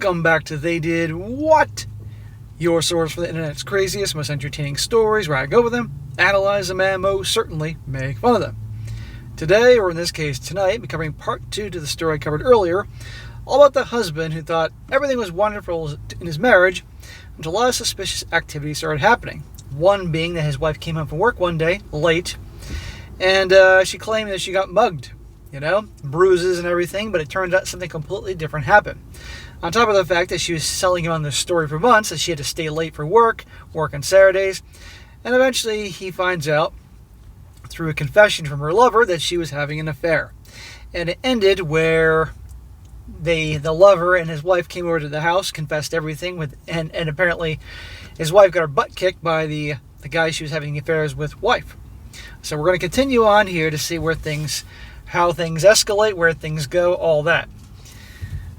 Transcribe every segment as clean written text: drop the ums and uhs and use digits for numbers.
Welcome back to They Did What? Your source for the internet's craziest, most entertaining stories, where I go over them, analyze them, and most certainly make fun of them. Today, or in this case tonight, we're covering part 2 to the story I covered earlier, all about the husband who thought everything was wonderful in his marriage until a lot of suspicious activity started happening. One being that his wife came home from work one day, late, and she claimed that she got mugged. Bruises and everything, but it turned out something completely different happened. On top of the fact that she was selling him on this story for months, that she had to stay late for work on Saturdays, and eventually he finds out through a confession from her lover that she was having an affair. And it ended where the lover and his wife came over to the house, confessed everything, and apparently his wife got her butt kicked by the guy she was having affairs with wife. So we're going to continue on here to see how things escalate, where things go, all that.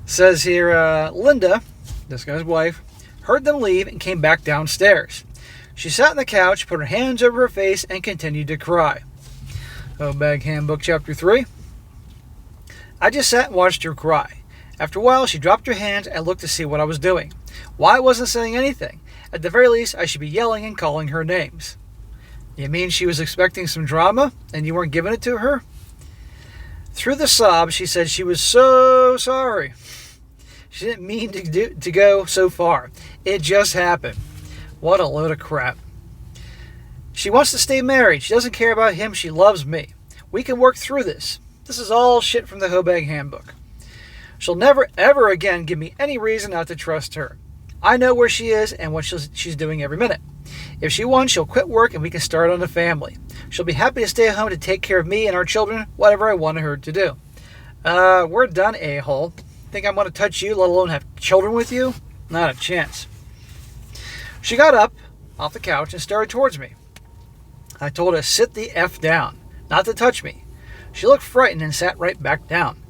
Says here, Linda, this guy's wife, heard them leave and came back downstairs. She sat on the couch, put her hands over her face, and continued to cry. Bag Handbook, Chapter 3. I just sat and watched her cry. After a while, she dropped her hands and looked to see what I was doing. Why I wasn't saying anything? At the very least, I should be yelling and calling her names. You mean she was expecting some drama, and you weren't giving it to her? Through the sobs, she said she was so sorry. She didn't mean to go so far. It just happened. What a load of crap. She wants to stay married. She doesn't care about him. She loves me. We can work through this. This is all shit from the Hobag Handbook. She'll never, ever again give me any reason not to trust her. I know where she is and what she's doing every minute. If she wants, she'll quit work and we can start on a family. She'll be happy to stay at home to take care of me and our children, whatever I wanted her to do. We're done, a-hole. Think I'm going to touch you, let alone have children with you? Not a chance. She got up off the couch and started towards me. I told her to sit the F down, not to touch me. She looked frightened and sat right back down.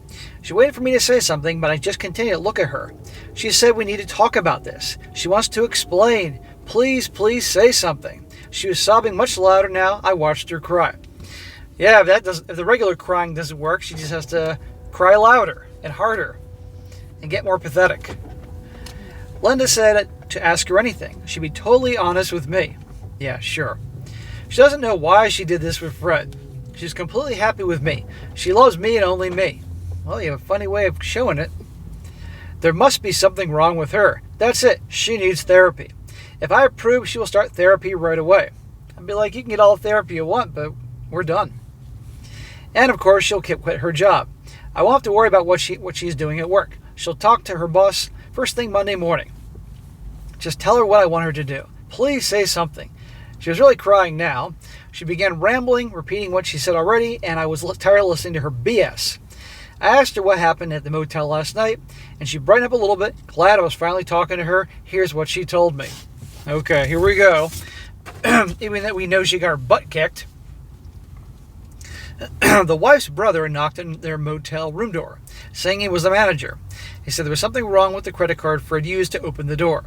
She waited for me to say something, but I just continued to look at her. She said we need to talk about this. She wants to explain. Please, please say something. She was sobbing much louder now. I watched her cry. Yeah, if the regular crying doesn't work, she just has to cry louder and harder and get more pathetic. Linda said to ask her anything. She'd be totally honest with me. Yeah, sure. She doesn't know why she did this with Fred. She's completely happy with me. She loves me and only me. Well, you have a funny way of showing it. There must be something wrong with her. That's it. She needs therapy. If I approve, she will start therapy right away. I'd be like, you can get all the therapy you want, but we're done. And of course, she'll quit her job. I won't have to worry about what she's doing at work. She'll talk to her boss first thing Monday morning. Just tell her what I want her to do. Please say something. She was really crying now. She began rambling, repeating what she said already, and I was tired of listening to her BS. I asked her what happened at the motel last night, and she brightened up a little bit. Glad I was finally talking to her. Here's what she told me. Okay, here we go. Even though we know she got her butt kicked. The wife's brother knocked on their motel room door, saying he was the manager. He said there was something wrong with the credit card Fred used to open the door.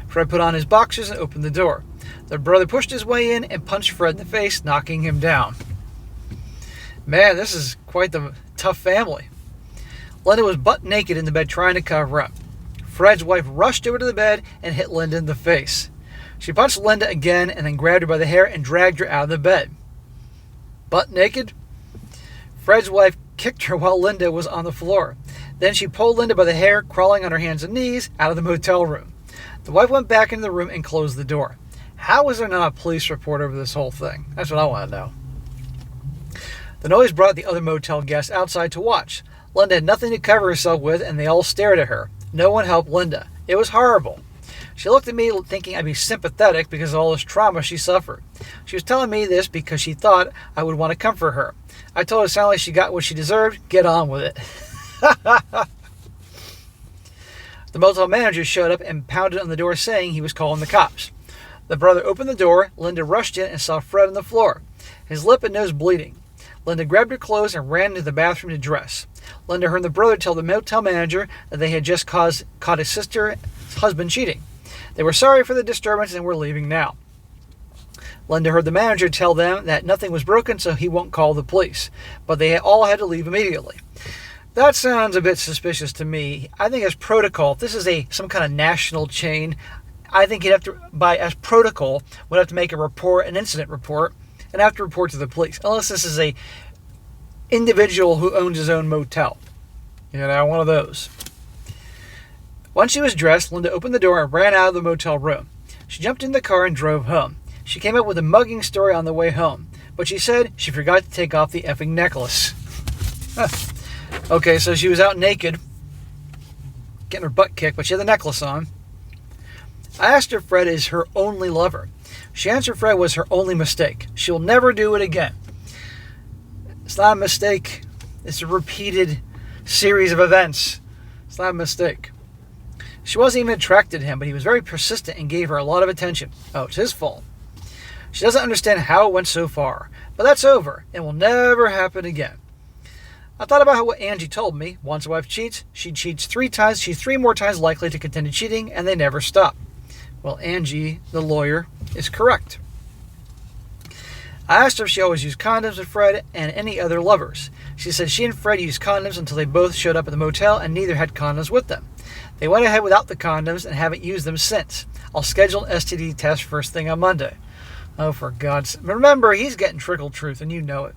Fred put on his boxers and opened the door. The brother pushed his way in and punched Fred in the face, knocking him down. Man, this is quite the tough family. Linda was butt naked in the bed trying to cover up. Fred's wife rushed over to the bed and hit Linda in the face. She punched Linda again and then grabbed her by the hair and dragged her out of the bed. Butt naked? Fred's wife kicked her while Linda was on the floor. Then she pulled Linda by the hair, crawling on her hands and knees, out of the motel room. The wife went back into the room and closed the door. How was there not a police report over this whole thing? That's what I want to know. The noise brought the other motel guests outside to watch. Linda had nothing to cover herself with, and they all stared at her. No one helped Linda. It was horrible. She looked at me thinking I'd be sympathetic because of all this trauma she suffered. She was telling me this because she thought I would want to comfort her. I told her it sounded like she got what she deserved. Get on with it. The motel manager showed up and pounded on the door saying he was calling the cops. The brother opened the door. Linda rushed in and saw Fred on the floor, his lip and nose bleeding. Linda grabbed her clothes and ran into the bathroom to dress. Linda heard the brother tell the motel manager that they had just caught his sister's husband cheating. They were sorry for the disturbance and were leaving now. Linda heard the manager tell them that nothing was broken, so he won't call the police, but they all had to leave immediately. That sounds a bit suspicious to me. I think as protocol, if this is some kind of national chain, I think you'd have to, as protocol, would have to make an incident report, and have to report to the police. Unless this is a individual who owns his own motel. One of those. Once she was dressed, Linda opened the door and ran out of the motel room. She jumped in the car and drove home. She came up with a mugging story on the way home, but she said she forgot to take off the effing necklace. Okay, so she was out naked, getting her butt kicked, but she had the necklace on. I asked her if Fred is her only lover. She answered Fred was her only mistake. She'll never do it again. It's not a mistake. It's a repeated series of events. It's not a mistake. She wasn't even attracted to him, but he was very persistent and gave her a lot of attention. Oh, it's his fault. She doesn't understand how it went so far, but that's over and will never happen again. I thought about what Angie told me. Once a wife cheats, she cheats 3 times. She's 3 more times likely to continue cheating, and they never stop. Well, Angie, the lawyer, is correct. I asked her if she always used condoms with Fred and any other lovers. She said she and Fred used condoms until they both showed up at the motel and neither had condoms with them. They went ahead without the condoms and haven't used them since. I'll schedule an STD test first thing on Monday. Oh, for God's sake. Remember, he's getting trickle truth, and you know it.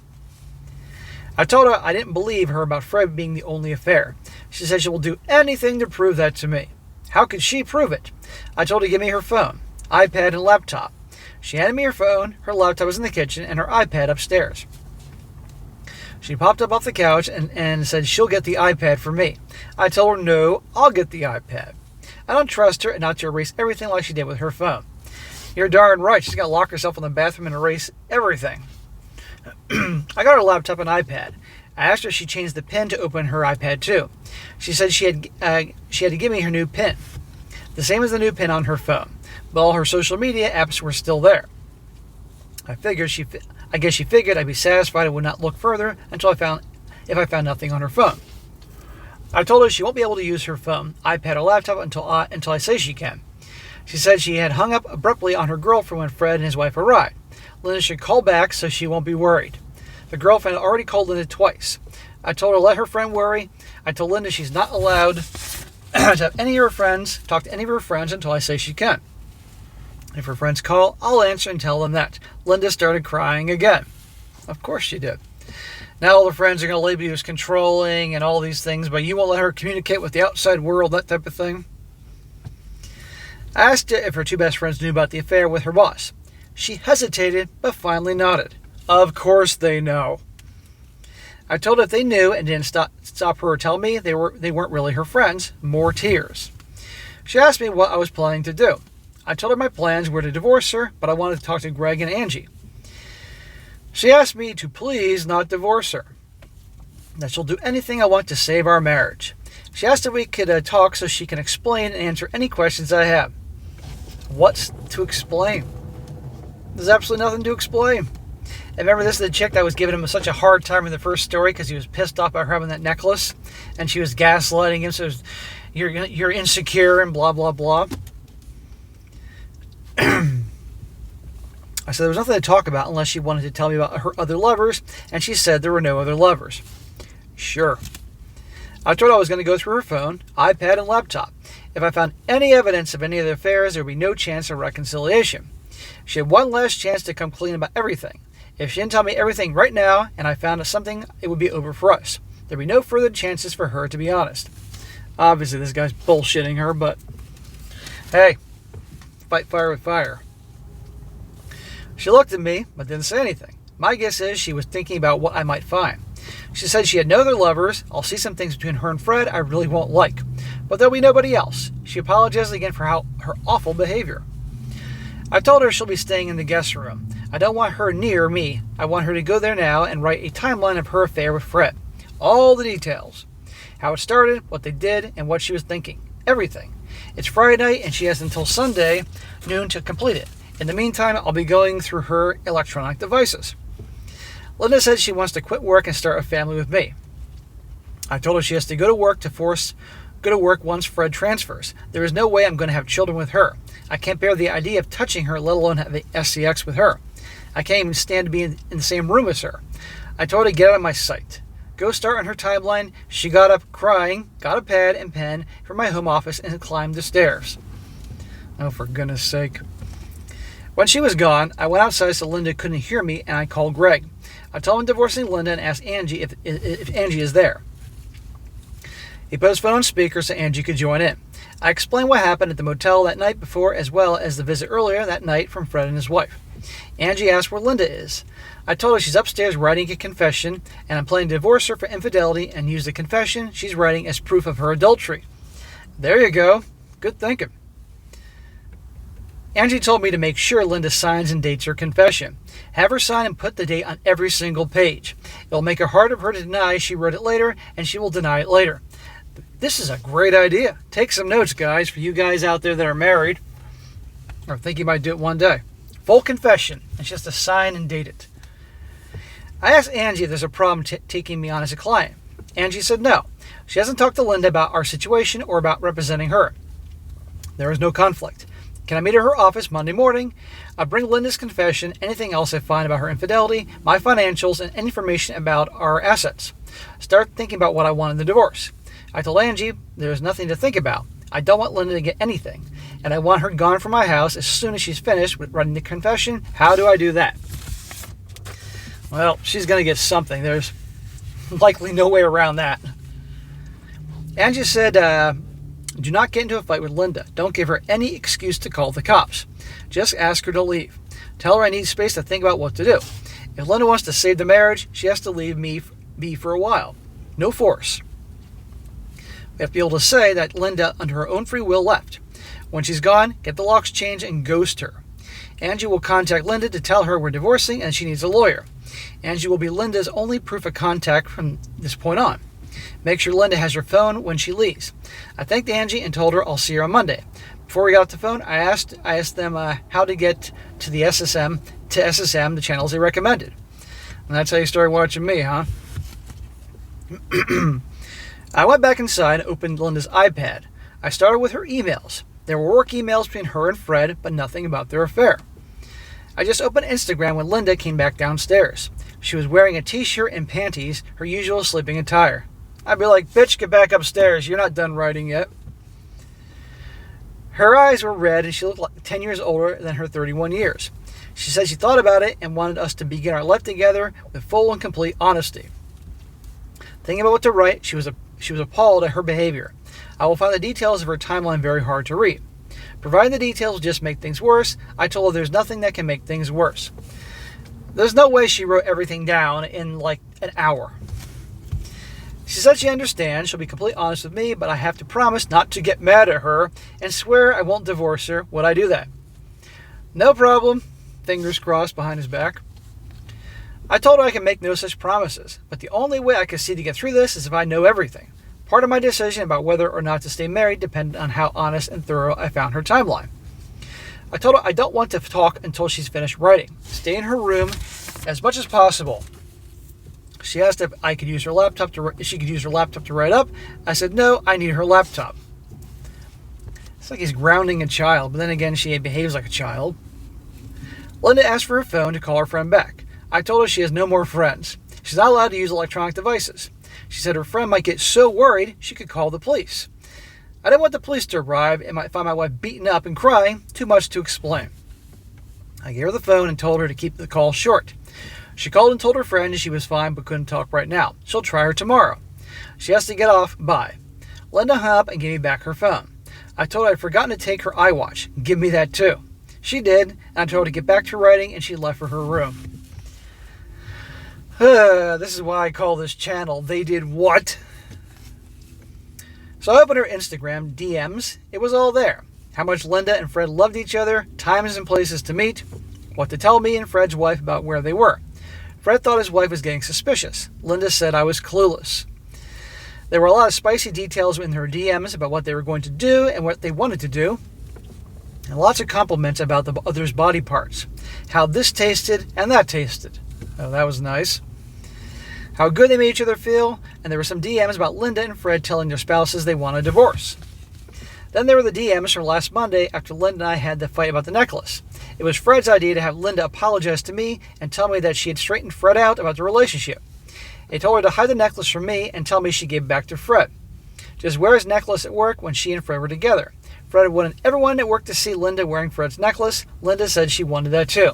I told her I didn't believe her about Fred being the only affair. She said she will do anything to prove that to me. How could she prove it? I told her to give me her phone, iPad, and laptop. She handed me her phone, her laptop was in the kitchen, and her iPad upstairs. She popped up off the couch and said she'll get the iPad for me. I told her no, I'll get the iPad. I don't trust her and not to erase everything like she did with her phone. You're darn right, she's got to lock herself in the bathroom and erase everything. I got her laptop and iPad. I asked her if she changed the PIN to open her iPad too. She said she had to give me her new PIN, the same as the new PIN on her phone, but all her social media apps were still there. I guess she figured I'd be satisfied and would not look further if I found nothing on her phone. I told her she won't be able to use her phone, iPad, or laptop until I say she can. She said she had hung up abruptly on her girlfriend when Fred and his wife arrived. Linda should call back so she won't be worried. The girlfriend had already called Linda twice. I told her let her friend worry. I told Linda she's not allowed to have talk to any of her friends until I say she can. If her friends call, I'll answer and tell them that. Linda started crying again. Of course she did. Now all the friends are going to label you as controlling and all these things, but you won't let her communicate with the outside world, that type of thing. I asked her if her 2 best friends knew about the affair with her boss. She hesitated, but finally nodded. Of course they know. I told her if they knew and didn't stop her or tell me they weren't really her friends. More tears. She asked me what I was planning to do. I told her my plans were to divorce her, but I wanted to talk to Greg and Angie. She asked me to please not divorce her, that she'll do anything I want to save our marriage. She asked if we could talk so she can explain and answer any questions I have. What's to explain? There's absolutely nothing to explain. And remember, this is the chick that was giving him such a hard time in the first story because he was pissed off about her having that necklace, and she was gaslighting him. So you're insecure and blah blah blah. I said there was nothing to talk about unless she wanted to tell me about her other lovers, and she said there were no other lovers. Sure. I told her I was going to go through her phone, iPad, and laptop. If I found any evidence of any of the affairs, there would be no chance of reconciliation. She had one last chance to come clean about everything. If she didn't tell me everything right now, and I found something, it would be over for us. There'd be no further chances for her to be honest. Obviously, this guy's bullshitting her, but hey, fight fire with fire. She looked at me, but didn't say anything. My guess is she was thinking about what I might find. She said she had no other lovers. I'll see some things between her and Fred I really won't like, but there'll be nobody else. She apologized again for her awful behavior. I told her she'll be staying in the guest room. I don't want her near me. I want her to go there now and write a timeline of her affair with Fred. All the details. How it started, what they did, and what she was thinking. Everything. It's Friday night and she has until Sunday noon to complete it. In the meantime, I'll be going through her electronic devices. Linda said she wants to quit work and start a family with me. I told her she has to go to work once Fred transfers. There is no way I'm going to have children with her. I can't bear the idea of touching her, let alone having SCX with her. I can't even stand to be in the same room as her. I told her to get out of my sight. Go start on her timeline. She got up crying, got a pad and pen from my home office, and climbed the stairs. Oh, for goodness sake. When she was gone, I went outside so Linda couldn't hear me, and I called Greg. I told him I'm divorcing Linda and asked Angie if Angie is there. He put his phone on speaker so Angie could join in. I explained what happened at the motel that night before, as well as the visit earlier that night from Fred and his wife. Angie asked where Linda is. I told her she's upstairs writing a confession, and I'm planning to divorce her for infidelity and use the confession she's writing as proof of her adultery. There you go. Good thinking. Angie told me to make sure Linda signs and dates her confession. Have her sign and put the date on every single page. It will make it harder for her to deny she wrote it later, and she will deny it later. This is a great idea. Take some notes, guys, for you guys out there that are married or think you might do it one day. Full confession, and she has to sign and date it. I asked Angie if there's a problem taking me on as a client. Angie said no. She hasn't talked to Linda about our situation or about representing her. There is no conflict. Can I meet at her office Monday morning? I'll bring Linda's confession, anything else I find about her infidelity, my financials, and information about our assets. Start thinking about what I want in the divorce. I told Angie there's nothing to think about. I don't want Linda to get anything, and I want her gone from my house as soon as she's finished with writing the confession. How do I do that? Well, she's going to get something. There's likely no way around that. Angie said, do not get into a fight with Linda. Don't give her any excuse to call the cops. Just ask her to leave. Tell her I need space to think about what to do. If Linda wants to save the marriage, she has to leave me be for a while. No force. We have to be able to say that Linda, under her own free will, left. When she's gone, get the locks changed and ghost her. Angie will contact Linda to tell her we're divorcing and she needs a lawyer. Angie will be Linda's only proof of contact from this point on. Make sure Linda has her phone when she leaves. I thanked Angie and told her I'll see her on Monday. Before we got off the phone, I asked them how to get to the SSM, the channels they recommended. And that's how you started watching me, huh? I went back inside and opened Linda's iPad. I started with her emails. There were work emails between her and Fred, but nothing about their affair. I just opened Instagram when Linda came back downstairs. She was wearing a t-shirt and panties, her usual sleeping attire. I'd be like, bitch, get back upstairs. You're not done writing yet. Her eyes were red and she looked like 10 years older than her 31 years. She said she thought about it and wanted us to begin our life together with full and complete honesty. Thinking about what to write, she was appalled at her behavior. I will find the details of her timeline very hard to read. Providing the details will just make things worse, I told her there's nothing that can make things worse. There's no way she wrote everything down in like an hour. She said she understands, she'll be completely honest with me, but I have to promise not to get mad at her and swear I won't divorce her when I do that. No problem, fingers crossed behind his back. I told her I can make no such promises, but the only way I can see to get through this is if I know everything. Part of my decision about whether or not to stay married depended on how honest and thorough I found her timeline. I told her I don't want to talk until she's finished writing. Stay in her room as much as possible. She asked if she could use her laptop to write up. I said, no, I need her laptop. It's like he's grounding a child, but then again, she behaves like a child. Linda asked for her phone to call her friend back. I told her she has no more friends. She's not allowed to use electronic devices. She said her friend might get so worried she could call the police. I didn't want the police to arrive and might find my wife beaten up and crying. Too much to explain. I gave her the phone and told her to keep the call short. She called and told her friend she was fine but couldn't talk right now. She'll try her tomorrow. She has to get off. Bye. Linda hung up and gave me back her phone. I told her I'd forgotten to take her iWatch. Give me that too. She did, and I told her to get back to writing, and she left for her room. This is why I call this channel They Did What? So I opened her Instagram DMs. It was all there. How much Linda and Fred loved each other, times and places to meet, what to tell me and Fred's wife about where they were. Fred thought his wife was getting suspicious. Linda said I was clueless. There were a lot of spicy details in her DMs about what they were going to do and what they wanted to do. And lots of compliments about the other's body parts. How this tasted and that tasted. Oh, that was nice. How good they made each other feel. And there were some DMs about Linda and Fred telling their spouses they want a divorce. Then there were the DMs from last Monday after Linda and I had the fight about the necklace. It was Fred's idea to have Linda apologize to me and tell me that she had straightened Fred out about the relationship. They told her to hide the necklace from me and tell me she gave it back to Fred. Just wear his necklace at work when she and Fred were together. Fred wanted everyone at work to see Linda wearing Fred's necklace. Linda said she wanted that too.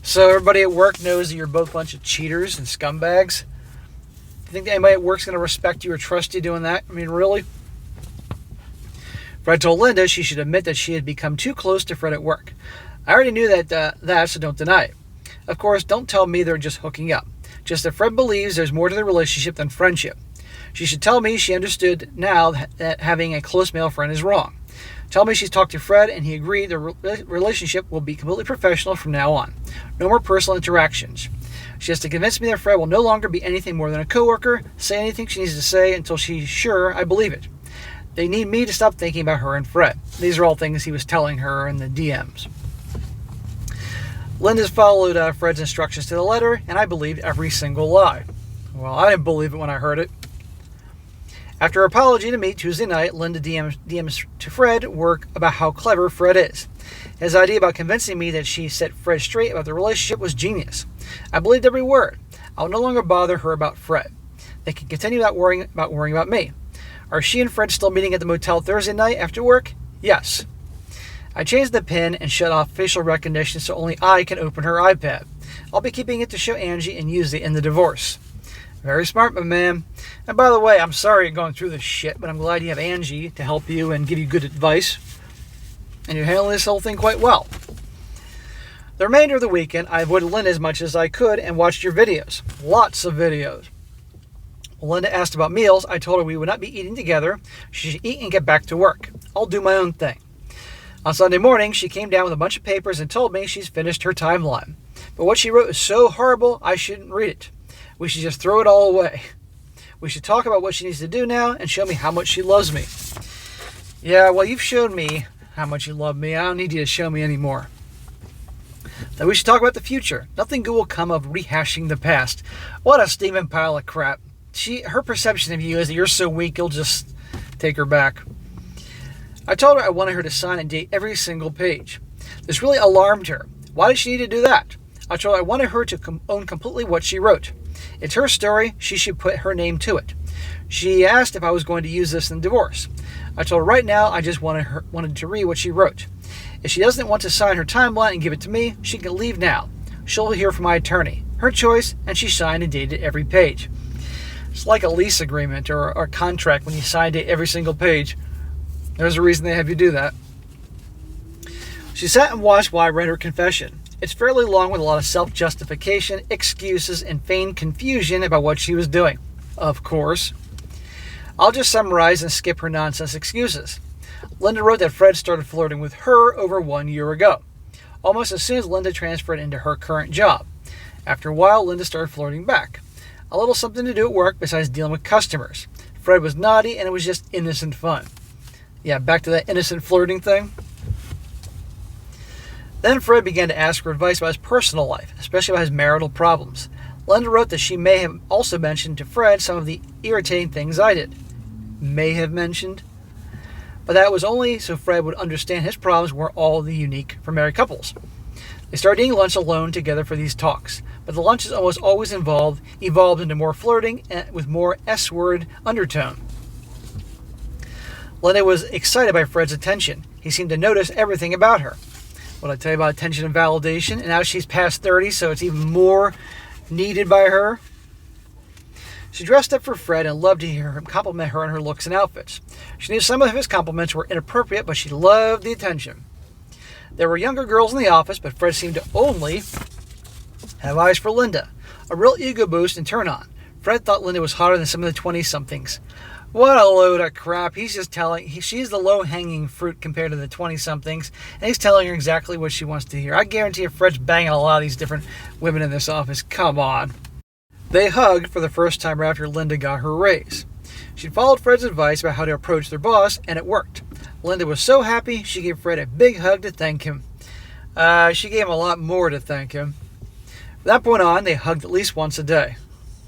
So everybody at work knows that you're both a bunch of cheaters and scumbags. Do you think anybody at work's going to respect you or trust you doing that? I mean, really? Fred told Linda she should admit that she had become too close to Fred at work. I already knew that, so don't deny it. Of course, don't tell me they're just hooking up. Just that Fred believes there's more to the relationship than friendship. She should tell me she understood now that having a close male friend is wrong. Tell me she's talked to Fred and he agreed the relationship will be completely professional from now on. No more personal interactions. She has to convince me that Fred will no longer be anything more than a coworker, say anything she needs to say until she's sure I believe it. They need me to stop thinking about her and Fred. These are all things he was telling her in the DMs. Linda's followed Fred's instructions to the letter, and I believed every single lie. Well, I didn't believe it when I heard it. After her apology to me Tuesday night, Linda DMs to Fred work about how clever Fred is. His idea about convincing me that she set Fred straight about the relationship was genius. I believed every word. I will no longer bother her about Fred. They can continue without worrying about me. Are she and Fred still meeting at the motel Thursday night after work? Yes. I changed the PIN and shut off facial recognition so only I can open her iPad. I'll be keeping it to show Angie and use it in the divorce. Very smart, my man. And by the way, I'm sorry you're going through this shit, but I'm glad you have Angie to help you and give you good advice. And you're handling this whole thing quite well. The remainder of the weekend, I avoided Linda as much as I could and watched your videos. Lots of videos. When Linda asked about meals, I told her we would not be eating together. She should eat and get back to work. I'll do my own thing. On Sunday morning, she came down with a bunch of papers and told me she's finished her timeline. But what she wrote is so horrible, I shouldn't read it. We should just throw it all away. We should talk about what she needs to do now and show me how much she loves me. Yeah, well, you've shown me how much you love me. I don't need you to show me anymore. Then we should talk about the future. Nothing good will come of rehashing the past. What a steaming pile of crap. Her perception of you is that you're so weak, you'll just take her back. I told her I wanted her to sign and date every single page. This really alarmed her. Why did she need to do that? I told her I wanted her to own completely what she wrote. It's her story. She should put her name to it. She asked if I was going to use this in the divorce. I told her right now I just wanted to read what she wrote. If she doesn't want to sign her timeline and give it to me, she can leave now. She'll hear from my attorney. Her choice, and she signed and dated every page. It's like a lease agreement or a contract when you sign and date every single page. There's a reason they have you do that. She sat and watched while I read her confession. It's fairly long with a lot of self-justification, excuses, and feigned confusion about what she was doing. Of course. I'll just summarize and skip her nonsense excuses. Linda wrote that Fred started flirting with her over 1 year ago, almost as soon as Linda transferred into her current job. After a while, Linda started flirting back. A little something to do at work besides dealing with customers. Fred was naughty and it was just innocent fun. Yeah, back to that innocent flirting thing. Then Fred began to ask her advice about his personal life, especially about his marital problems. Linda wrote that she may have also mentioned to Fred some of the irritating things I did. May have mentioned. But that was only so Fred would understand his problems weren't all the unique for married couples. They started eating lunch alone together for these talks, but the lunches almost always evolved into more flirting with more S-word undertone. Linda was excited by Fred's attention. He seemed to notice everything about her. What I tell you about attention and validation, and now she's past 30, so it's even more needed by her. She dressed up for Fred and loved to hear him compliment her on her looks and outfits. She knew some of his compliments were inappropriate, but she loved the attention. There were younger girls in the office, but Fred seemed to only have eyes for Linda. A real ego boost and turn on. Fred thought Linda was hotter than some of the 20-somethings. What a load of crap. He's just she's the low-hanging fruit compared to the 20-somethings, and he's telling her exactly what she wants to hear. I guarantee you Fred's banging a lot of these different women in this office. Come on. They hugged for the first time after Linda got her raise. She'd followed Fred's advice about how to approach their boss, and it worked. Linda was so happy, she gave Fred a big hug to thank him. She gave him a lot more to thank him. From that point on, they hugged at least once a day.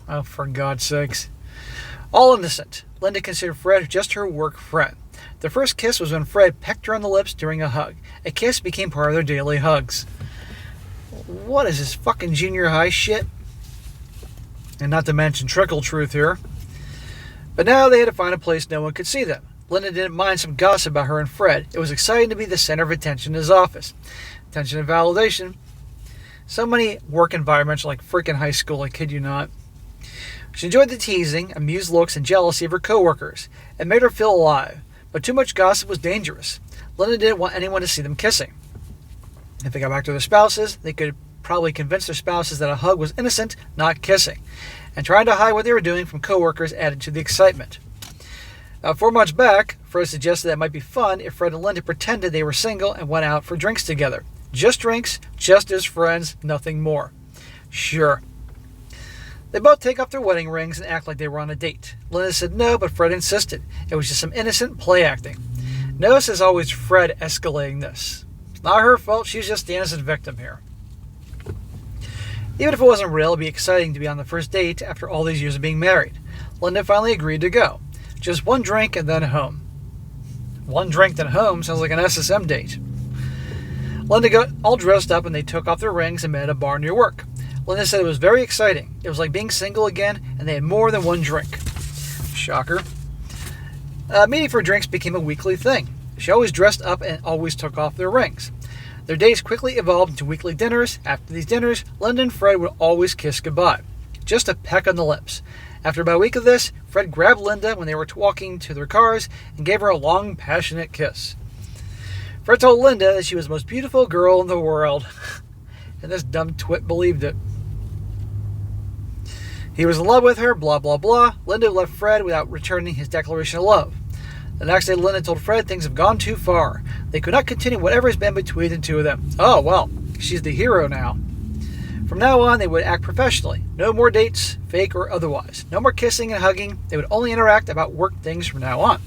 Oh, for God's sakes. All innocent. Linda considered Fred just her work friend. Their first kiss was when Fred pecked her on the lips during a hug. A kiss became part of their daily hugs. What is this fucking junior high shit? and not to mention trickle truth here. But now they had to find a place no one could see them. Linda didn't mind some gossip about her and Fred. It was exciting to be the center of attention in his office. Attention and validation. So many work environments are like freaking high school, I kid you not. She enjoyed the teasing, amused looks, and jealousy of her coworkers. It made her feel alive. But too much gossip was dangerous. Linda didn't want anyone to see them kissing. If they got back to their spouses, they could probably convince their spouses that a hug was innocent, not kissing. And trying to hide what they were doing from coworkers added to the excitement. 4 months back, Fred suggested that it might be fun if Fred and Linda pretended they were single and went out for drinks together. Just drinks, just as friends, nothing more. Sure. They both take off their wedding rings and act like they were on a date. Linda said no, but Fred insisted. It was just some innocent play acting. Notice as always Fred escalating this. It's not her fault, she's just the innocent victim here. Even if it wasn't real, it'd be exciting to be on the first date after all these years of being married. Linda finally agreed to go. Just one drink and then home. One drink then home sounds like an SSM date. Linda got all dressed up and they took off their rings and met at a bar near work. Linda said it was very exciting. It was like being single again and they had more than one drink. Shocker. Meeting for drinks became a weekly thing. She always dressed up and always took off their rings. Their days quickly evolved into weekly dinners. After these dinners, Linda and Fred would always kiss goodbye. Just a peck on the lips. After about a week of this, Fred grabbed Linda when they were walking to their cars and gave her a long, passionate kiss. Fred told Linda that she was the most beautiful girl in the world, and this dumb twit believed it. He was in love with her, blah, blah, blah. Linda left Fred without returning his declaration of love. The next day, Linda told Fred things have gone too far. They could not continue whatever has been between the two of them. Oh, well, she's the hero now. From now on, they would act professionally. No more dates, fake or otherwise. No more kissing and hugging. They would only interact about work things from now on.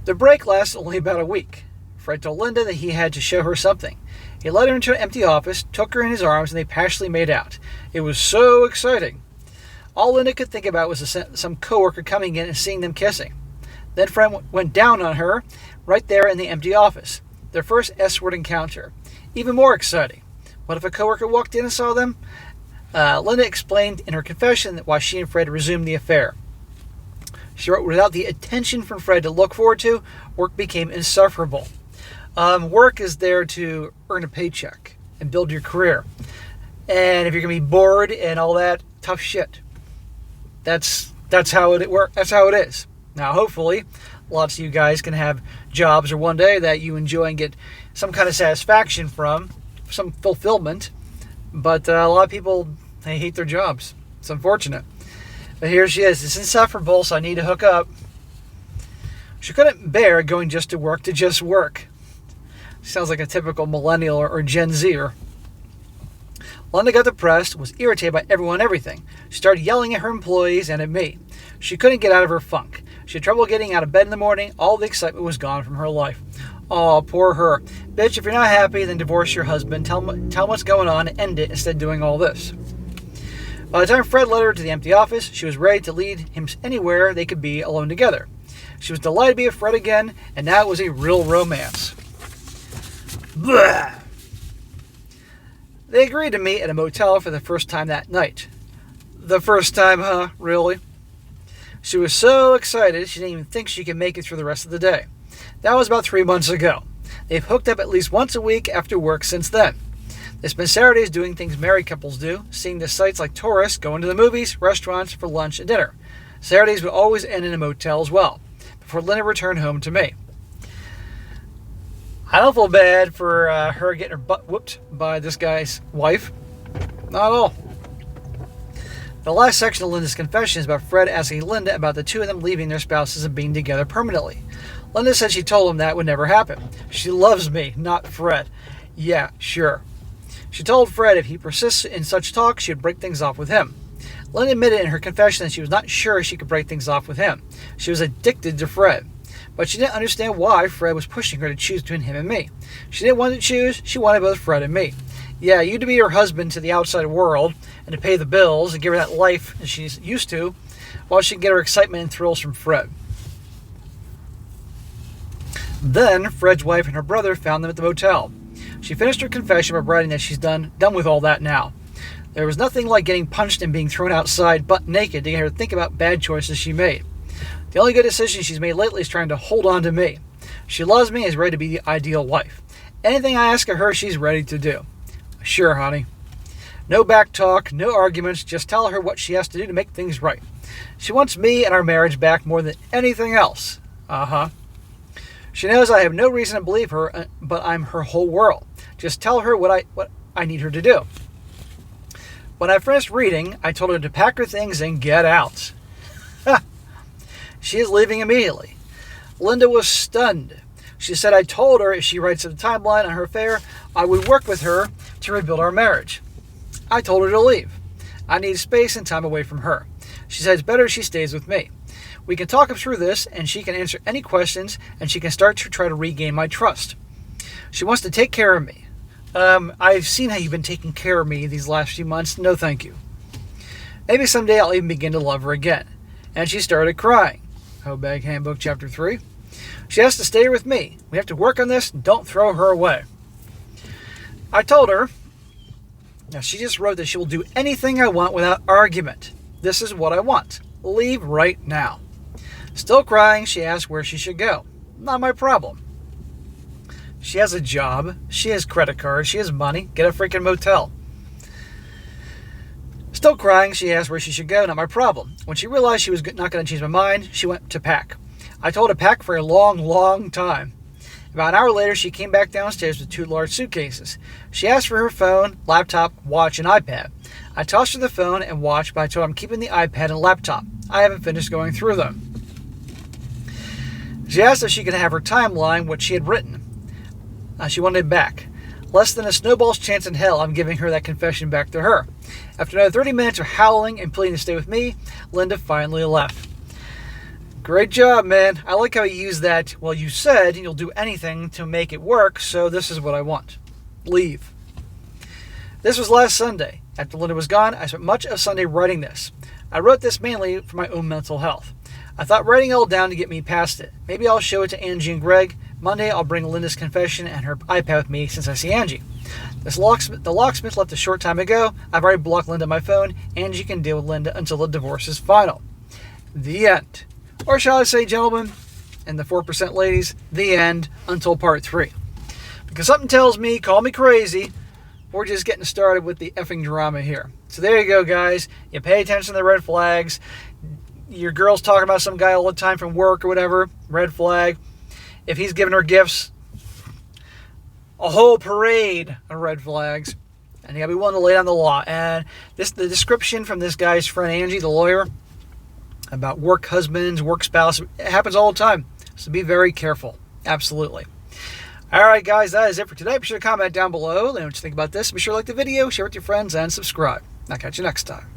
The break lasted only about a week. Fred told Linda that he had to show her something. He led her into an empty office, took her in his arms, and they passionately made out. It was so exciting. All Linda could think about was some coworker coming in and seeing them kissing. Then Fred went down on her right there in the empty office. Their first S-word encounter. Even more exciting. What if a coworker walked in and saw them? Linda explained in her confession that why she and Fred resumed the affair. She wrote, without the attention from Fred to look forward to, work became insufferable. Work is there to earn a paycheck and build your career. And if you're going to be bored and all that, tough shit. That's how it works. That's how it is. Now, hopefully, lots of you guys can have jobs or one day that you enjoy and get some kind of satisfaction from, some fulfillment. But a lot of people, they hate their jobs. It's unfortunate. But here she is. It's insufferable, so I need to hook up. She couldn't bear going just to work. Sounds like a typical millennial or Gen Zer. Linda got depressed, was irritated by everyone and everything. She started yelling at her employees and at me. She couldn't get out of her funk. She had trouble getting out of bed in the morning. All the excitement was gone from her life. Oh, poor her. Bitch, if you're not happy, then divorce your husband. Tell him what's going on and end it instead of doing all this. By the time Fred led her to the empty office, she was ready to lead him anywhere they could be alone together. She was delighted to be with Fred again, and now it was a real romance. Blah. They agreed to meet at a motel for the first time that night. The first time, huh? Really? She was so excited she didn't even think she could make it through the rest of the day. That was about 3 months ago. They've hooked up at least once a week after work since then. They spend Saturdays doing things married couples do, seeing the sights like tourists, going to the movies, restaurants for lunch and dinner. Saturdays would always end in a motel as well, before Linda returned home to me. I don't feel bad for her getting her butt whooped by this guy's wife. Not at all. The last section of Linda's confession is about Fred asking Linda about the two of them leaving their spouses and being together permanently. Linda said she told him that would never happen. She loves me, not Fred. Yeah, sure. She told Fred if he persists in such talk, she would break things off with him. Linda admitted in her confession that she was not sure she could break things off with him. She was addicted to Fred. But she didn't understand why Fred was pushing her to choose between him and me. She didn't want to choose, she wanted both Fred and me. Yeah, you to be her husband to the outside world and to pay the bills and give her that life that she's used to, while she can get her excitement and thrills from Fred. Then, Fred's wife and her brother found them at the motel. She finished her confession by writing that she's done with all that now. There was nothing like getting punched and being thrown outside butt naked to get her to think about bad choices she made. The only good decision she's made lately is trying to hold on to me. She loves me and is ready to be the ideal wife. Anything I ask of her, she's ready to do. Sure, honey. No back talk, no arguments, just tell her what she has to do to make things right. She wants me and our marriage back more than anything else. Uh-huh. She knows I have no reason to believe her, but I'm her whole world. Just tell her what I need her to do. When I finished reading, I told her to pack her things and get out. She is leaving immediately. Linda was stunned. She said I told her if she writes a timeline on her affair, I would work with her to rebuild our marriage. I told her to leave. I need space and time away from her. She said it's better she stays with me. We can talk through this, and she can answer any questions, and she can start to try to regain my trust. She wants to take care of me. I've seen how you've been taking care of me these last few months. No thank you. Maybe someday I'll even begin to love her again. And she started crying. Hobag Handbook, Chapter 3. She has to stay with me. We have to work on this. Don't throw her away. I told her, now she just wrote that she will do anything I want without argument. This is what I want. Leave right now. Still crying, she asked where she should go. Not my problem. She has a job. She has credit cards. She has money. Get a freaking motel. Still crying, she asked where she should go. Not my problem. When she realized she was not going to change my mind, she went to pack. I told her to pack for a long, long time. About an hour later, she came back downstairs with 2 large suitcases. She asked for her phone, laptop, watch, and iPad. I tossed her the phone and watch, but I told her I'm keeping the iPad and laptop. I haven't finished going through them. She asked if she could have her timeline, what she had written. She wanted it back. Less than a snowball's chance in hell I'm giving her that confession back to her. After another 30 minutes of howling and pleading to stay with me, Linda finally left. Great job, man. I like how you used that. Well, you said you'll do anything to make it work, so this is what I want. Leave. This was last Sunday. After Linda was gone, I spent much of Sunday writing this. I wrote this mainly for my own mental health. I thought writing it all down to get me past it. Maybe I'll show it to Angie and Greg. Monday, I'll bring Linda's confession and her iPad with me since I see Angie. The locksmith left a short time ago. I've already blocked Linda on my phone. Angie can deal with Linda until the divorce is final. The end. Or shall I say, gentlemen, and the 4% ladies, the end until part 3. Because something tells me, call me crazy, we're just getting started with the effing drama here. So there you go, guys. You pay attention to the red flags. Your girl's talking about some guy all the time from work or whatever. Red flag. If he's giving her gifts, a whole parade of red flags. And you gotta be willing to lay down the law. And the description from this guy's friend Angie, the lawyer, about work husbands, work spouse, it happens all the time. So be very careful. Absolutely. All right, guys, that is it for today. Be sure to comment down below. Let me know what you think about this. Be sure to like the video, share it with your friends, and subscribe. I'll catch you next time.